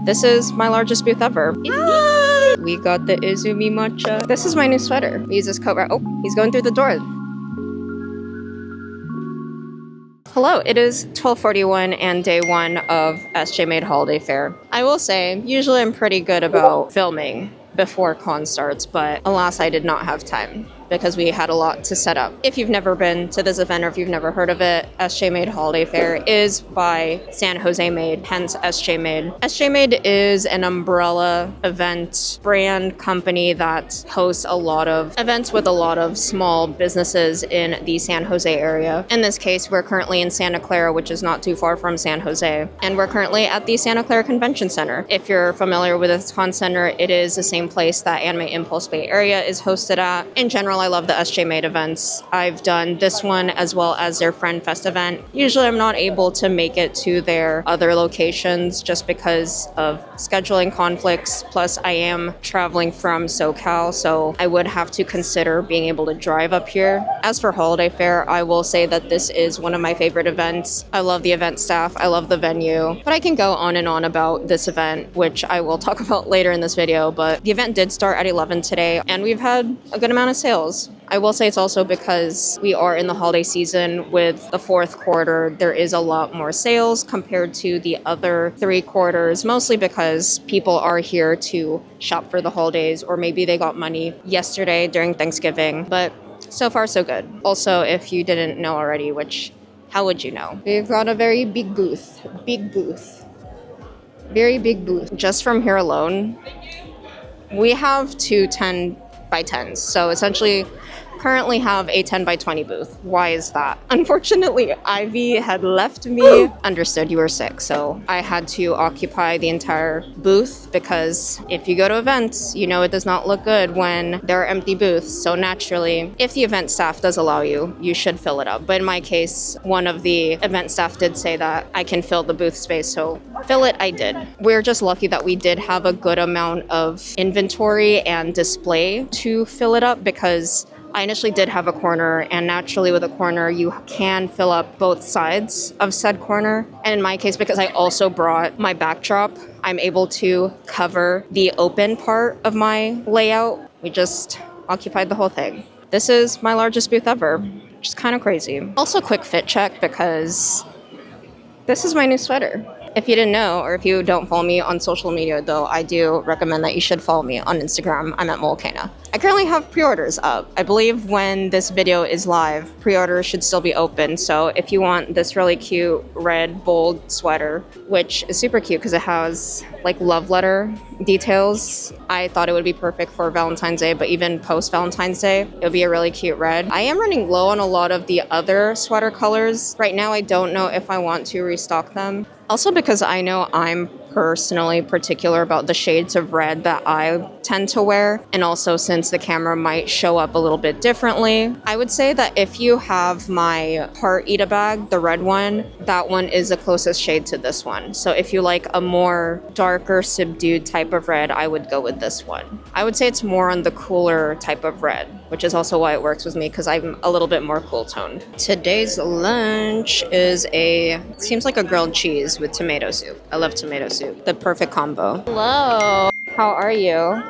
This is my largest booth ever. Ah! We got the Izumi Matcha. This is my new sweater. We use this coat right. Oh, he's going through the door. Hello, it is 12:41 and day one of SJMade Holiday Fair. I will say, usually I'm pretty good about filming before con starts, but alas, I did not have time because we had a lot to set up. If you've never been to this event or if you've never heard of it, SJMade Holiday Fair is by San Jose Made, hence SJMade. SJMade is an umbrella event brand company that hosts a lot of events with a lot of small businesses in the San Jose area. In this case, we're currently in Santa Clara, which is not too far from San Jose, and we're currently at the Santa Clara Convention Center. If you're familiar with this con center, it is the same place that Anime Impulse Bay Area is hosted at. In general, I love the SJMade events. I've done this one as well as their Friend Fest event. Usually I'm not able to make it to their other locations just because of scheduling conflicts. Plus I am traveling from SoCal, so I would have to consider being able to drive up here. As for Holiday Fair, I will say that this is one of my favorite events. I love the event staff, I love the venue, but I can go on and on about this event, which I will talk about later in this video, but the event did start at 11 today and we've had a good amount of sales. I will say it's also because we are in the holiday season with the fourth quarter. There is a lot more sales compared to the other 3 quarters, mostly because people are here to shop for the holidays, or maybe they got money yesterday during Thanksgiving, but so far so good. Also, if you didn't know already, which how would you know? We've got a very big booth, very big booth. Just from here alone, we have 2 10 by 10s. So essentially currently have a 10 by 20 booth. Why is that? Unfortunately, Ivy had left me. Understood, you were sick, so I had to occupy the entire booth because if you go to events, you know it does not look good when there are empty booths. So naturally, if the event staff does allow you, you should fill it up. But in my case, one of the event staff did say that I can fill the booth space, so fill it, I did. We're just lucky that we did have a good amount of inventory and display to fill it up because I initially did have a corner, and naturally with a corner, you can fill up both sides of said corner. And in my case, because I also brought my backdrop, I'm able to cover the open part of my layout. We just occupied the whole thing. This is my largest booth ever, which is kind of crazy. Also, quick fit check because this is my new sweater. If you didn't know, or if you don't follow me on social media, though, I do recommend that you should follow me on Instagram. I'm at Mualcaina. I currently have pre-orders up. I believe when this video is live, pre-orders should still be open. So if you want this really cute red bold sweater, which is super cute because it has like love letter details, I thought it would be perfect for Valentine's Day, but even post Valentine's Day, it would be a really cute red. I am running low on a lot of the other sweater colors. Right now, I don't know if I want to restock them. Also because I know I'm personally particular about the shades of red that I tend to wear, and also since the camera might show up a little bit differently, I would say that if you have my Heart Eat a Bag, the red one, that one is the closest shade to this one. So if you like a more darker, subdued type of red, I would go with this one. I would say it's more on the cooler type of red, which is also why it works with me because I'm a little bit more cool toned. Today's lunch is seems like a grilled cheese with tomato soup. I love tomato soup. The perfect combo. Hello, how are you?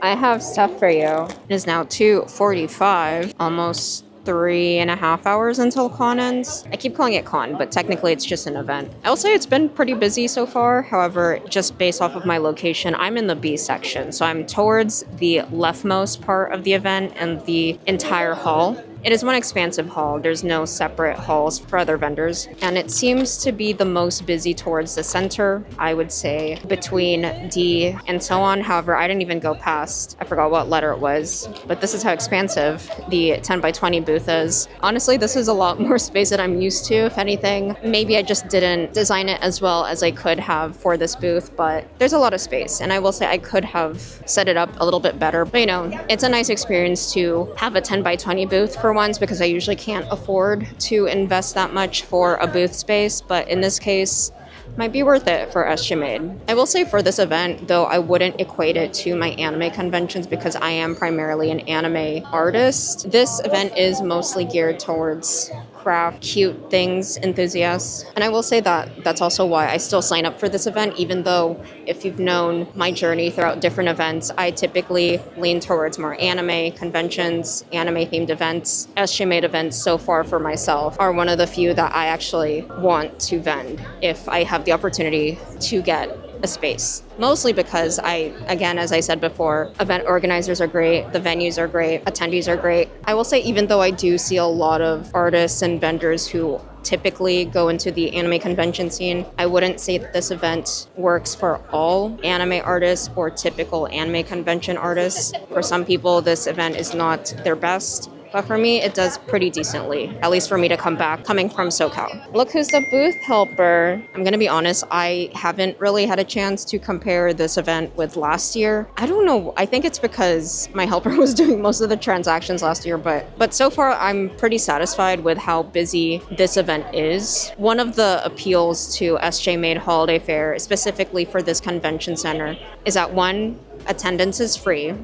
I have stuff for you. It is now 2:45, almost 3.5 hours until con ends. I keep calling it con, but technically it's just an event. I will say it's been pretty busy so far. However, just based off of my location, I'm in the B section. So I'm towards the leftmost part of the event and the entire hall. It is one expansive hall. There's no separate halls for other vendors. And it seems to be the most busy towards the center, I would say, between D and so on. However, I didn't even go past, I forgot what letter it was, but this is how expansive the 10 by 20 booth is. Honestly, this is a lot more space than I'm used to, if anything. Maybe I just didn't design it as well as I could have for this booth, but there's a lot of space. And I will say I could have set it up a little bit better. But you know, it's a nice experience to have a 10 by 20 booth for once because I usually can't afford to invest that much for a booth space, but in this case, might be worth it for SJMade. I will say for this event, though, I wouldn't equate it to my anime conventions because I am primarily an anime artist. This event is mostly geared towards craft, cute things enthusiast. And I will say that that's also why I still sign up for this event, even though if you've known my journey throughout different events, I typically lean towards more anime conventions, anime-themed events. SJMade events so far for myself are one of the few that I actually want to vend if I have the opportunity to get a space. Mostly because again, as I said before, event organizers are great, the venues are great, attendees are great. I will say, even though I do see a lot of artists and vendors who typically go into the anime convention scene, I wouldn't say that this event works for all anime artists or typical anime convention artists. For some people, this event is not their best. But for me, it does pretty decently, at least for me to come back, coming from SoCal. Look who's the booth helper. I'm gonna be honest, I haven't really had a chance to compare this event with last year. I don't know, I think it's because my helper was doing most of the transactions last year, but so far I'm pretty satisfied with how busy this event is. One of the appeals to SJMade Holiday Fair, specifically for this convention center, is that 1, attendance is free,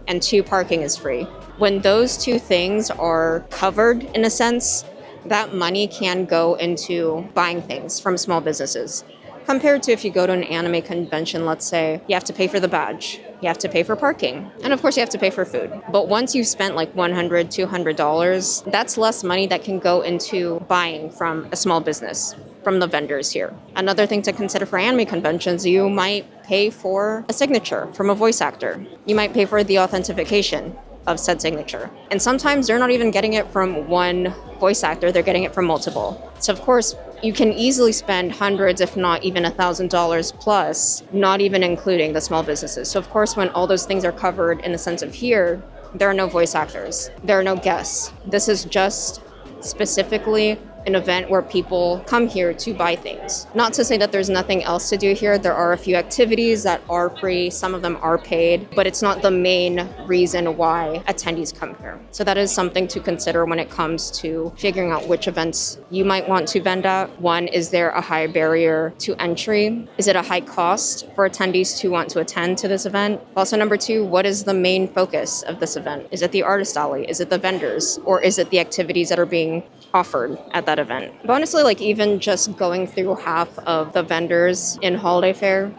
and 2, parking is free. When those 2 things are covered, in a sense, that money can go into buying things from small businesses. Compared to if you go to an anime convention, let's say, you have to pay for the badge, you have to pay for parking, and of course you have to pay for food. But once you've spent like $100, $200, that's less money that can go into buying from a small business, from the vendors here. Another thing to consider for anime conventions, you might pay for a signature from a voice actor. You might pay for the authentication of said signature. And sometimes they're not even getting it from one voice actor, they're getting it from multiple. So of course, you can easily spend hundreds, if not even $1,000 plus, not even including the small businesses. So of course, when all those things are covered in the sense of here, there are no voice actors, there are no guests. This is just specifically an event where people come here to buy things. Not to say that there's nothing else to do here. There are a few activities that are free. Some of them are paid, but it's not the main reason why attendees come here. So that is something to consider when it comes to figuring out which events you might want to vend at. 1, is there a high barrier to entry? Is it a high cost for attendees to want to attend to this event? Also, number 2, what is the main focus of this event? Is it the artist alley? Is it the vendors? Or is it the activities that are being offered at that event? But honestly, like even just going through half of the vendors in Holiday Fair,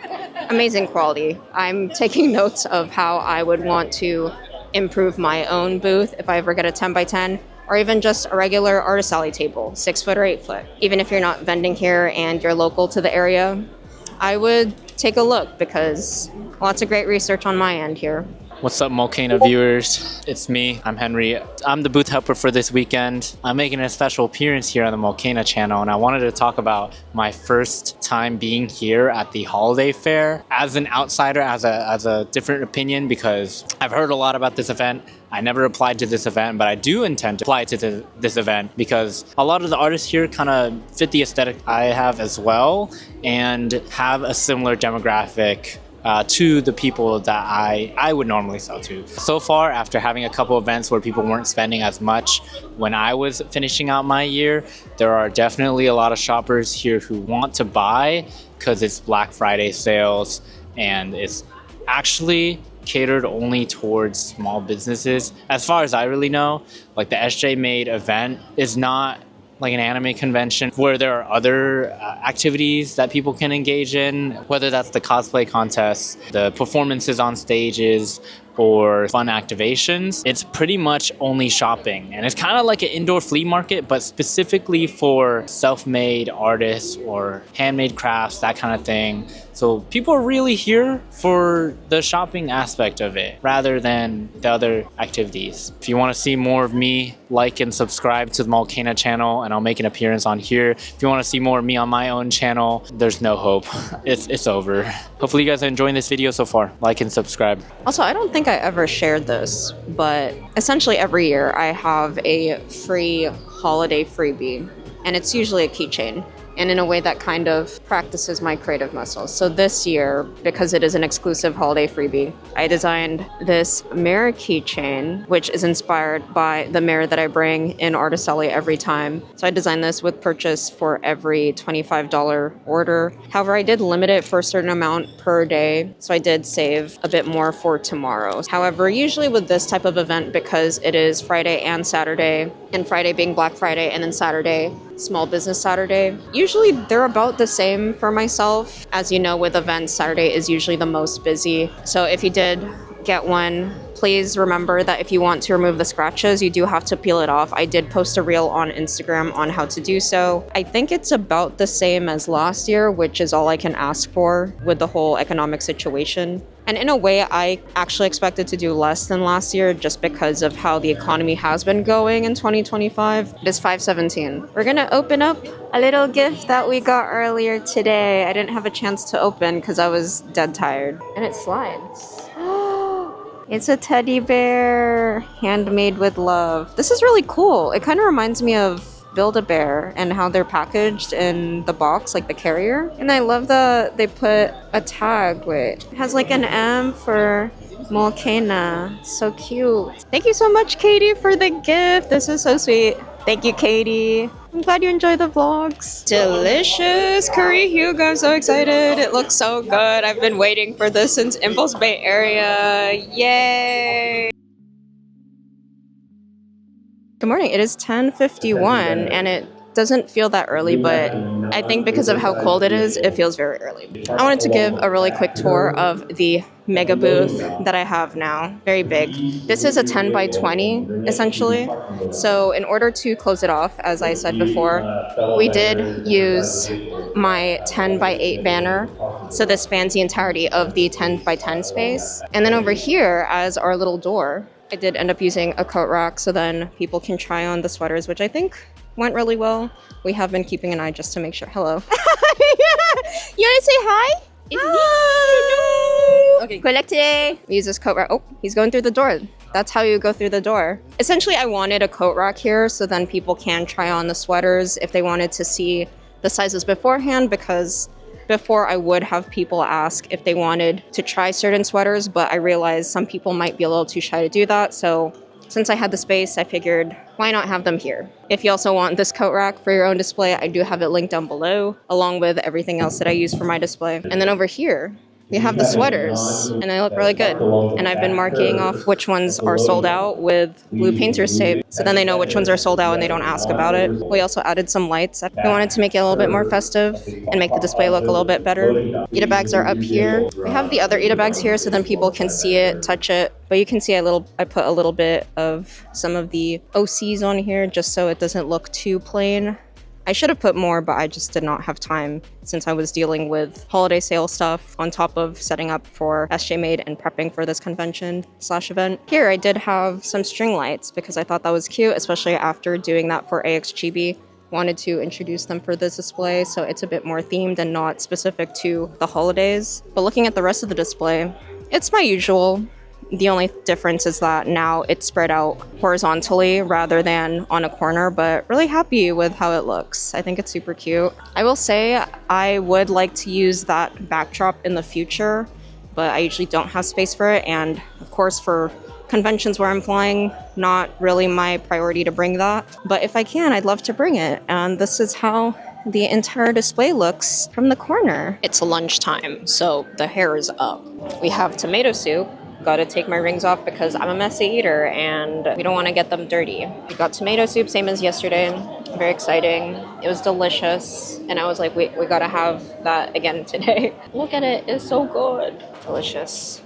amazing quality. I'm taking notes of how I would want to improve my own booth if I ever get a 10 by 10, or even just a regular artist alley table, 6 foot or 8 foot. Even if you're not vending here and you're local to the area, I would take a look because lots of great research on my end here. What's up, Mualcaina viewers? It's me, I'm Henry. I'm the booth helper for this weekend. I'm making a special appearance here on the Mualcaina channel, and I wanted to talk about my first time being here at the Holiday Fair. As an outsider, as a different opinion, because I've heard a lot about this event. I never applied to this event, but I do intend to apply to this event because a lot of the artists here kind of fit the aesthetic I have as well and have a similar demographic to the people that I would normally sell to. So far, after having a couple events where people weren't spending as much when I was finishing out my year, there are definitely a lot of shoppers here who want to buy because it's Black Friday sales and it's actually catered only towards small businesses. As far as I really know, like the SJMade event is not like an anime convention where there are other activities that people can engage in, whether that's the cosplay contests, the performances on stages, or fun activations. It's pretty much only shopping. And it's kind of like an indoor flea market, but specifically for self-made artists or handmade crafts, that kind of thing. So people are really here for the shopping aspect of it rather than the other activities. If you want to see more of me, like and subscribe to the Mualcaina channel, and I'll make an appearance on here. If you want to see more of me on my own channel, there's no hope. It's over. Hopefully you guys are enjoying this video so far. Like and subscribe. Also, I don't think I ever shared this, but essentially every year I have a free holiday freebie, and it's usually a keychain. and in a way that kind of practices my creative muscles. So this year, because it is an exclusive holiday freebie, I designed this mirror keychain, which is inspired by the mirror that I bring in Artist Alley every time. So I designed this with purchase for every $25 order. However, I did limit it for a certain amount per day, so I did save a bit more for tomorrow. However, usually with this type of event, because it is Friday and Saturday, and Friday being Black Friday and then Saturday Small Business Saturday, usually they're about the same for myself. As you know, with events, Saturday is usually the most busy. So if you did get one, please remember that if you want to remove the scratches, you do have to peel it off. I did post a reel on Instagram on how to do so. I think it's about the same as last year, which is all I can ask for with the whole economic situation. And in a way, I actually expected to do less than last year just because of how the economy has been going in 2025. It is 5:17. We're gonna open up a little gift that we got earlier today. I didn't have a chance to open because I was dead tired. And it slides. It's a teddy bear, handmade with love. This is really cool. It kind of reminds me of Build-A-Bear and how they're packaged in the box, like the carrier. And I love that they put a tag with, it has like an M for Mualcaina. So cute. Thank you so much, Katie, for the gift. This is so sweet. Thank you, Katie. I'm glad you enjoy the vlogs. Delicious curry Hugo. I'm so excited. It looks so good. I've been waiting for this since Impulse Bay Area. Yay! Good morning. It is 10:51 and it doesn't feel that early, but I think because of how cold it is, it feels very early. I wanted to give a really quick tour of the mega booth that I have now. Very big. This is a 10 by 20 essentially. So in order to close it off, as I said before, we did use my 10 by 8 banner. So this spans the entirety of the 10 by 10 space. And then over here as our little door, I did end up using a coat rack so then people can try on the sweaters, which I think went really well. We have been keeping an eye just to make sure. Hello. You want to say hi? Hi. Okay. Good luck today. We use this coat rack. Oh, he's going through the door. That's how you go through the door. Essentially, I wanted a coat rack here so then people can try on the sweaters if they wanted to see the sizes beforehand, because before I would have people ask if they wanted to try certain sweaters, but I realized some people might be a little too shy to do that. So since I had the space, I figured, why not have them here? If you also want this coat rack for your own display, I do have it linked down below, along with everything else that I use for my display. And then over here, we have the sweaters, and they look really good. And I've been marking off which ones are sold out with blue painter's tape, so then they know which ones are sold out and they don't ask about it. We also added some lights. We wanted to make it a little bit more festive and make the display look a little bit better. Ita bags are up here. We have the other Ita bags here so then people can see it, touch it. But you can see I put a little bit of some of the OCs on here just so it doesn't look too plain. I should have put more, but I just did not have time since I was dealing with holiday sale stuff on top of setting up for SJMade and prepping for this convention/event. Here I did have some string lights because I thought that was cute, especially after doing that for AXGB. Wanted to introduce them for this display so it's a bit more themed and not specific to the holidays. But looking at the rest of the display, it's my usual. The only difference is that now it's spread out horizontally rather than on a corner, but really happy with how it looks. I think it's super cute. I will say I would like to use that backdrop in the future, but I usually don't have space for it. And of course, for conventions where I'm flying, not really my priority to bring that. But if I can, I'd love to bring it. And this is how the entire display looks from the corner. It's lunchtime, so the hair is up. We have tomato soup. Gotta take my rings off because I'm a messy eater and we don't want to get them dirty. We got tomato soup, same as yesterday. Very exciting. It was delicious. And I was like, we gotta have that again today. Look at it, it's so good. Delicious.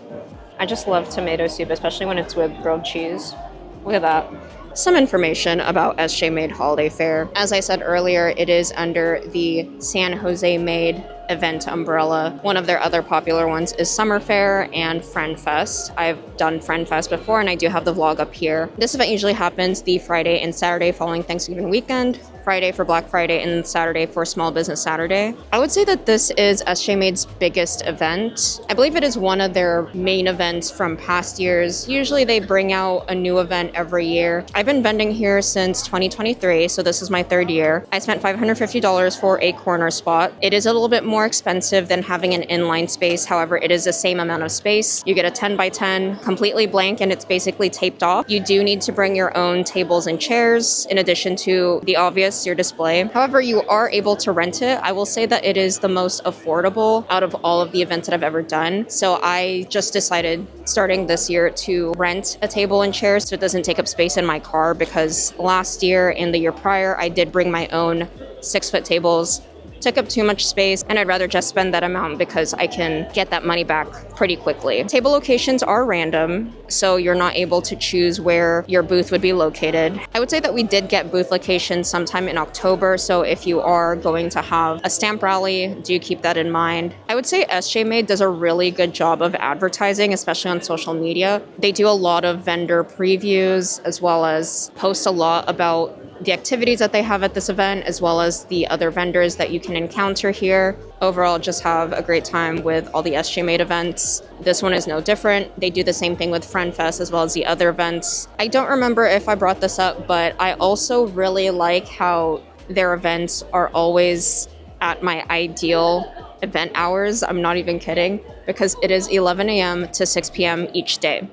I just love tomato soup, especially when it's with grilled cheese. Look at that. Some information about SJMade Holiday Fair. As I said earlier, it is under the San Jose Made event umbrella. One of their other popular ones is Summer Fair and Friend Fest. I've done Friend Fest before and I do have the vlog up here. This event usually happens the Friday and Saturday following Thanksgiving weekend. Friday for Black Friday and Saturday for Small Business Saturday. I would say that this is SJMade's biggest event. I believe it is one of their main events from past years. Usually they bring out a new event every year. I've been vending here since 2023, so this is my third year. I spent $550 for a corner spot. It is a little bit more expensive than having an inline space. However, it is the same amount of space. You get a 10 by 10, completely blank, and it's basically taped off. You do need to bring your own tables and chairs in addition to the obvious, your display. However, you are able to rent it. I will say that it is the most affordable out of all of the events that I've ever done. So I just decided starting this year to rent a table and chairs so it doesn't take up space in my car, because last year and the year prior, I did bring my own 6-foot tables. Took up too much space, and I'd rather just spend that amount because I can get that money back pretty quickly. Table locations are random, so you're not able to choose where your booth would be located. I would say that we did get booth locations sometime in October, so if you are going to have a stamp rally, do keep that in mind. I would say SJMade does a really good job of advertising, especially on social media. They do a lot of vendor previews, as well as post a lot about the activities that they have at this event, as well as the other vendors that you can encounter here. Overall, just have a great time with all the SJMade events. This one is no different. They do the same thing with Friend Fest as well as the other events. I don't remember if I brought this up, but I also really like how their events are always at my ideal event hours. I'm not even kidding, because it is 11 a.m. to 6 p.m. each day.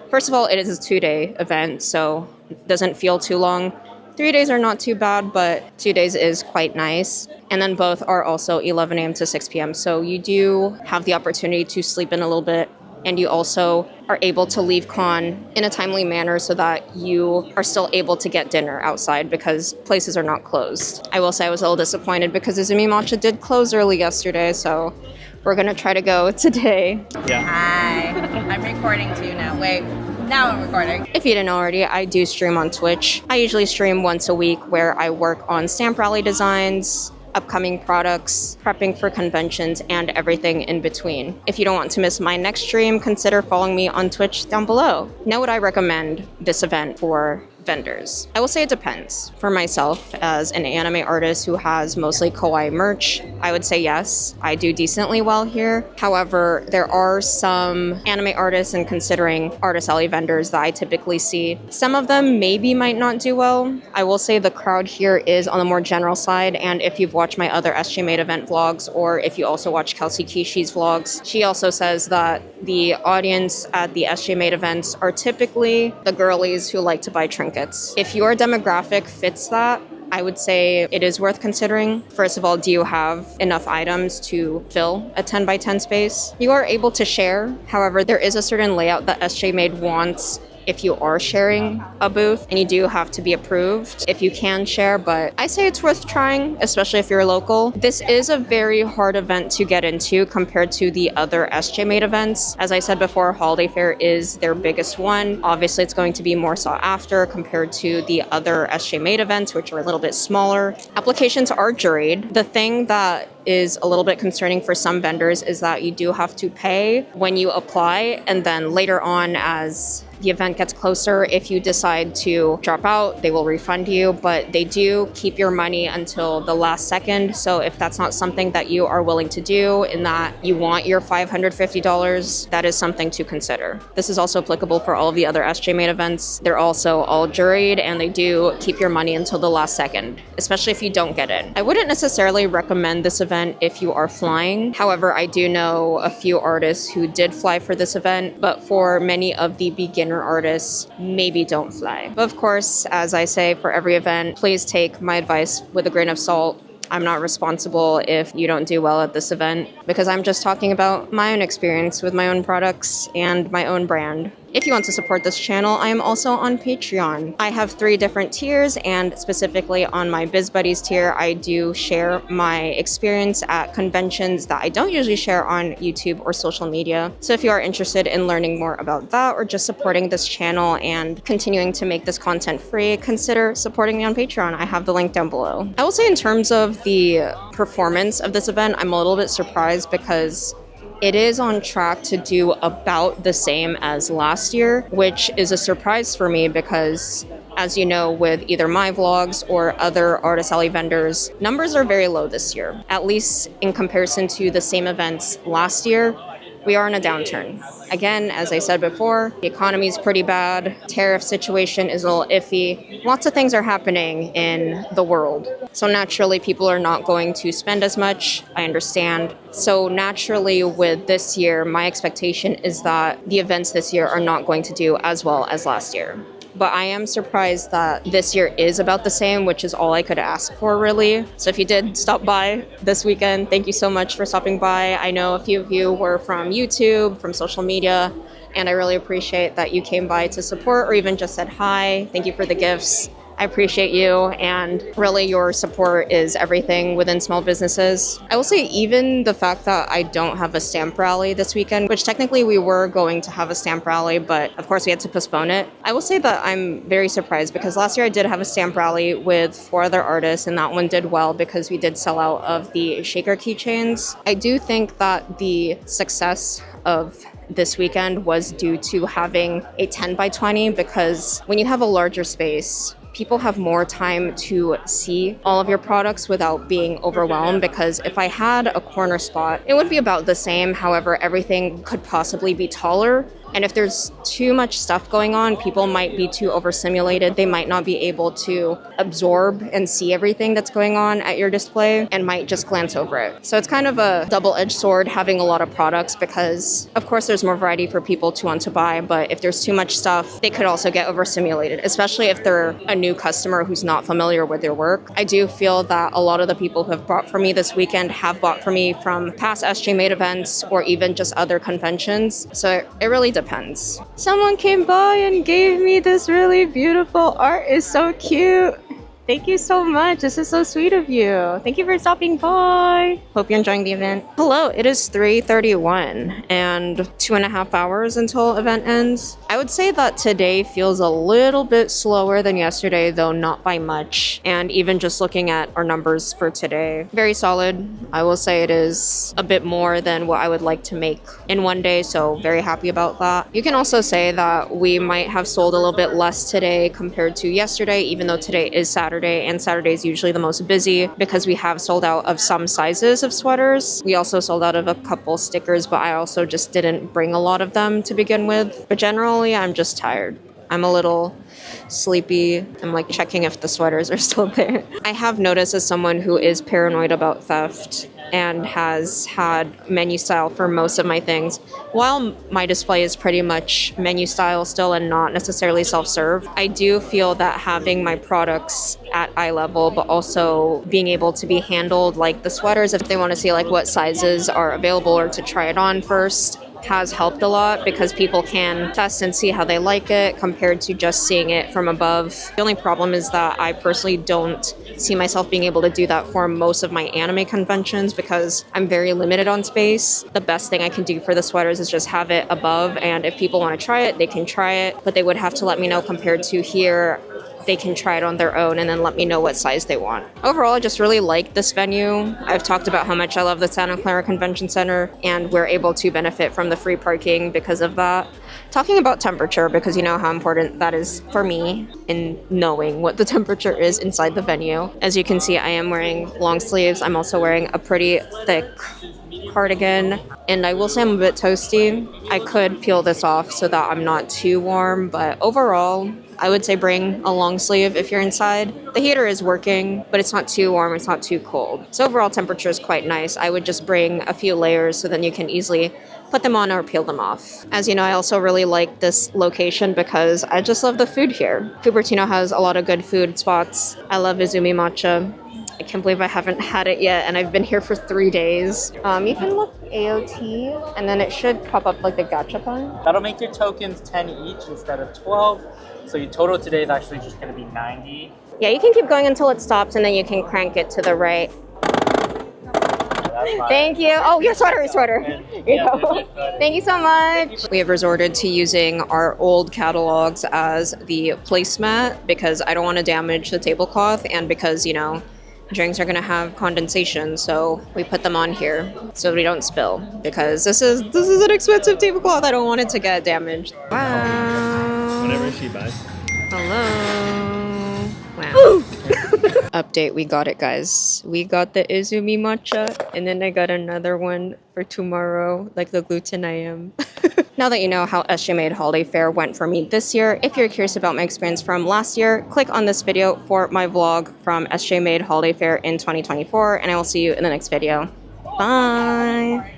First of all, it is a 2-day event, so it doesn't feel too long. 3 days are not too bad, but 2 days is quite nice. And then both are also 11 a.m. to 6 p.m. So you do have the opportunity to sleep in a little bit, and you also are able to leave con in a timely manner so that you are still able to get dinner outside because places are not closed. I will say I was a little disappointed because Izumi Matcha did close early yesterday, so we're gonna try to go today. Yeah. Hi, I'm recording too now. Wait. Now I'm recording. If you didn't already, I do stream on Twitch. I usually stream once a week where I work on stamp rally designs, upcoming products, prepping for conventions, and everything in between. If you don't want to miss my next stream, consider following me on Twitch down below. Now, would I recommend this event for vendors? I will say it depends. For myself, as an anime artist who has mostly kawaii merch, I would say yes, I do decently well here. However, there are some anime artists, and considering artist alley vendors that I typically see, some of them maybe might not do well. I will say the crowd here is on the more general side, and if you've watched my other SJMade event vlogs, or if you also watch Kelsey Kishi's vlogs, she also says that the audience at the SJMade events are typically the girlies who like to buy trinkets. If your demographic fits that, I would say it is worth considering. First of all, do you have enough items to fill a 10 by 10 space? You are able to share. However, there is a certain layout that SJMade wants if you are sharing a booth, and you do have to be approved if you can share, but I say it's worth trying, especially if you're local. This is a very hard event to get into compared to the other SJMade events. As I said before, Holiday Fair is their biggest one. Obviously, it's going to be more sought after compared to the other SJMade events, which are a little bit smaller. Applications are juried. The thing that is a little bit concerning for some vendors is that you do have to pay when you apply, and then later on, as the event gets closer, if you decide to drop out, they will refund you, but they do keep your money until the last second. So if that's not something that you are willing to do, in that you want your $550, that is something to consider. This is also applicable for all of the other SJMade events. They're also all juried, and they do keep your money until the last second, especially if you don't get in. I wouldn't necessarily recommend this event if you are flying. However, I do know a few artists who did fly for this event, but for many of the beginner artists, maybe don't fly. But of course, as I say for every event, please take my advice with a grain of salt. I'm not responsible if you don't do well at this event, because I'm just talking about my own experience with my own products and my own brand. If you want to support this channel, I am also on Patreon. I have 3 different tiers, and specifically on my Biz Buddies tier, I do share my experience at conventions that I don't usually share on YouTube or social media. So if you are interested in learning more about that, or just supporting this channel and continuing to make this content free, consider supporting me on Patreon. I have the link down below. I will say, in terms of the performance of this event, I'm a little bit surprised because it is on track to do about the same as last year, which is a surprise for me because As you know, with either my vlogs or other Artist Alley vendors, numbers are very low this year, at least in comparison to the same events last year. We are in a downturn. Again, as I said before, the economy is pretty bad. Tariff situation is a little iffy. Lots of things are happening in the world. So naturally, people are not going to spend as much. I understand. So naturally, with this year, my expectation is that the events this year are not going to do as well as last year. But I am surprised that this year is about the same, which is all I could ask for, really. So if you did stop by this weekend, thank you so much for stopping by. I know a few of you were from YouTube, from social media, and I really appreciate that you came by to support or even just said hi. Thank you for the gifts. I appreciate you, and really your support is everything within small businesses. I will say even the fact that I don't have a stamp rally this weekend, which technically we were going to have a stamp rally, but of course we had to postpone it. I will say that I'm very surprised because last year I did have a stamp rally with 4 other artists, and that one did well because we did sell out of the shaker keychains. I do think that the success of this weekend was due to having a 10 by 20 because when you have a larger space, people have more time to see all of your products without being overwhelmed, because if I had a corner spot, it would be about the same. However, everything could possibly be taller. And if there's too much stuff going on, people might be too overstimulated. They might not be able to absorb and see everything that's going on at your display and might just glance over it. So it's kind of a double-edged sword having a lot of products because, of course, there's more variety for people to want to buy. But if there's too much stuff, they could also get overstimulated, especially if they're a new customer who's not familiar with their work. I do feel that a lot of the people who have bought from me this weekend have bought from me from past SJMade events or even just other conventions. So it really depends. Someone came by and gave me this really beautiful art. It's so cute. Thank you so much. This is so sweet of you. Thank you for stopping by. Hope you're enjoying the event. Hello, it is 3:31 and 2.5 hours until event ends. I would say that today feels a little bit slower than yesterday, though not by much. And even just looking at our numbers for today, very solid. I will say it is a bit more than what I would like to make in one day, so very happy about that. You can also say that we might have sold a little bit less today compared to yesterday, even though today is Saturday. And Saturday is usually the most busy because we have sold out of some sizes of sweaters. We also sold out of a couple stickers, but I also just didn't bring a lot of them to begin with. But generally, I'm just tired. I'm a little sleepy. I'm like checking if the sweaters are still there. I have noticed as someone who is paranoid about theft and has had menu style for most of my things, while my display is pretty much menu style still and not necessarily self-serve, I do feel that having my products at eye level, but also being able to be handled like the sweaters, if they want to see like what sizes are available or to try it on first, has helped a lot because people can test and see how they like it compared to just seeing it from above. The only problem is that I personally don't see myself being able to do that for most of my anime conventions because I'm very limited on space. The best thing I can do for the sweaters is just have it above, and if people want to try it, they can try it, but they would have to let me know. Compared to here, they can try it on their own and then let me know what size they want. Overall, I just really like this venue. I've talked about how much I love the Santa Clara Convention Center, and we're able to benefit from the free parking because of that. Talking about temperature, because you know how important that is for me in knowing what the temperature is inside the venue. As you can see, I am wearing long sleeves. I'm also wearing a pretty thick cardigan, and I will say I'm a bit toasty. I could peel this off so that I'm not too warm, but overall, I would say bring a long sleeve if you're inside. The heater is working, but it's not too warm, it's not too cold. So overall temperature is quite nice. I would just bring a few layers so then you can easily put them on or peel them off. As you know, I also really like this location because I just love the food here. Cupertino has a lot of good food spots. I love Izumi Matcha. I can't believe I haven't had it yet, and I've been here for 3 days. You can look AOT, and then it should pop up like the gachapon. That'll make your tokens 10 each instead of 12. So your total today is actually just going to be 90. Yeah, you can keep going until it stops, and then you can crank it to the right. Thank you. Oh, your sweater. Here you go. Thank you so much. We have resorted to using our old catalogs as the placemat because I don't want to damage the tablecloth, and because, you know, drinks are going to have condensation, so we put them on here so we don't spill, because this is an expensive tablecloth. I don't want it to get damaged. Wow. Whatever she buys. Hello. Wow. Update, we got it, guys. We got the Izumi matcha, and then I got another one for tomorrow, like the glutenam. Now that you know how SJMade Holiday Fair went for me this year, if you're curious about my experience from last year, click on this video for my vlog from SJMade Holiday Fair in 2024, and I will see you in the next video. Bye!